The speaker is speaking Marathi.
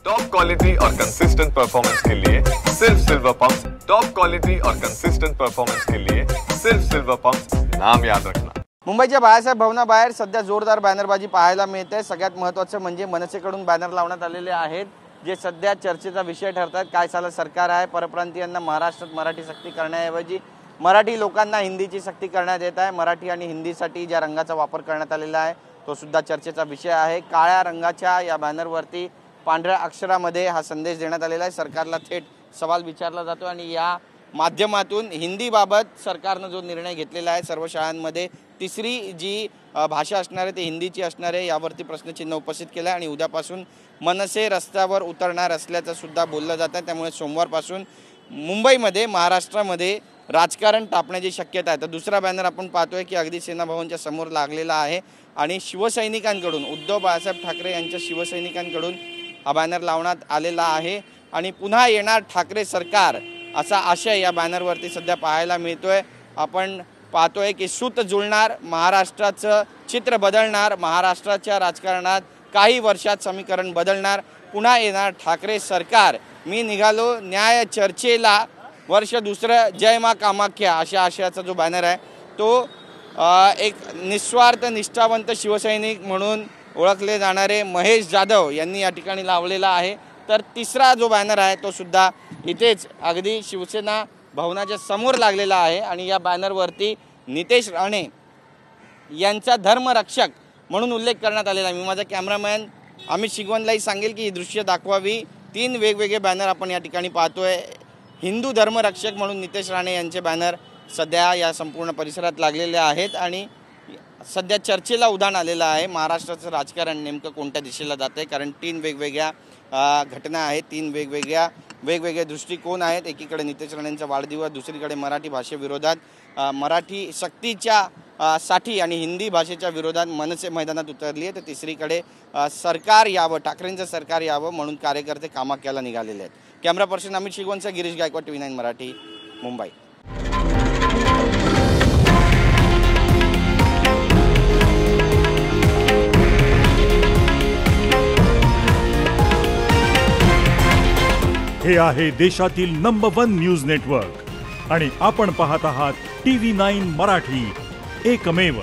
टॉप क्वालिटी और कंसिस्टेंट परफॉर्मेंस के लिए सिर्फ सिल्वर पंप्स। टॉप क्वालिटी और कंसिस्टेंट परफॉर्मेंस के लिए सिर्फ सिल्वर पंप्स, नाम याद रखना। मुंबईच्या बाळासाहेब भवनाबाहेर सध्या जोरदार बॅनरबाजी पाहायला मिळते। सगळ्यात महत्त्वाचं म्हणजे मनसेकडून बॅनर लावण्यात आलेले आहेत जे सध्या चर्चेचा विषय ठरतात। काय साला सरकार आहे, परप्रांतीयांना महाराष्ट्रात मराठी सक्ती करण्याऐवजी मराठी लोकांना हिंदीची सक्ती करण्यात येत आहे। मराठी आणि हिंदीसाठी ज्या रंगाचा वापर करण्यात आलेला आहे तो सुद्धा चर्चेचा विषय आहे। काळ्या रंगाच्या या बॅनरवरती पांढऱ्या अक्षरामध्ये हा संदेश देण्यात आलेला आहे। सरकारला थेट सवाल विचारला जातो आणि या माध्यमातून हिंदीबाबत सरकारने जो निर्णय घेतलेला आहे सर्व शाळांमध्ये तिसरी जी भाषा असणार आहे ती हिंदीची असणार आहे यावरती प्रश्नचिन्ह उपस्थित केलं आहे आणि उद्यापासून मनसे रस्त्यावर उतरणार असल्याचं सुद्धा बोललं जातं। त्यामुळे सोमवारपासून मुंबईमध्ये महाराष्ट्रामध्ये राजकारण तापण्याची शक्यता आहे। तर दुसरा बॅनर आपण पाहतोय की अगदी सेना भवनच्या समोर लागलेला आहे आणि शिवसैनिकांकडून उद्धव बाळासाहेब ठाकरे यांच्या शिवसैनिकांकडून हा बॅनर लावण्यात आलेला आहे आणि पुन्हा येणार ठाकरे सरकार असा आशय या बॅनरवरती सध्या पाहायला मिळतोय। आपण पाहतोय की सूत जुळणार, महाराष्ट्राचं चित्र बदलणार, महाराष्ट्राच्या राजकारणात काही वर्षात समीकरण बदलणार, पुन्हा येणार ठाकरे सरकार, मी निघालो न्याय चर्चेला, वर्ष दुसरं, जय मा कामाख्या अशा आशयाचा जो बॅनर आहे तो एक निस्वार्थ निष्ठावंत शिवसैनिक म्हणून ओळखले जाणारे महेश जाधव यांनी या ठिकाणी लावलेला आहे। तर तिसरा जो बॅनर आहे तो सुद्धा इथेच अगदी शिवसेना भवनाच्या समोर लागलेला आहे आणि या बॅनरवरती नितेश राणे यांचा धर्मरक्षक म्हणून उल्लेख करण्यात आलेला आहे। मी माझा कॅमेरामॅन अमित शिगवणलाही सांगेल की ही दृश्य दाखवावी। 3 वेगवेगळे बॅनर आपण या ठिकाणी पाहतोय। हिंदू धर्मरक्षक म्हणून नितेश राणे यांचे बॅनर सध्या या संपूर्ण परिसरात लागलेले आहेत आणि सध्या चर्चेला उधाण आलेलं आहे महाराष्ट्राचं राजकारण नेमकं कोणत्या दिशेला जाते, कारण 3 वेगवेगळ्या घटना आहेत, 3 वेगवेगळे दृष्टिकोन आहेत। एकीकडे नितेश राणेंचा वाढदिवस, दुसरीकडे मराठी भाषेविरोधात मराठी सक्तीच्या साठी आणि हिंदी भाषेच्या विरोधात मनसे मैदानात उतरली आहे। तर तिसरीकडे सरकार यावं, ठाकरेंचं सरकार यावं म्हणून कार्यकर्ते कामाख्याला निघालेले आहेत। कॅमेरा पर्सन अमित शिगवणचा गिरीश गायकवाड, TV9 मराठी, मुंबई। हे आहे देशातील नंबर 1 न्यूज नेटवर्क आणि आपण पाहत आहात TV9 मराठी, एकमेव।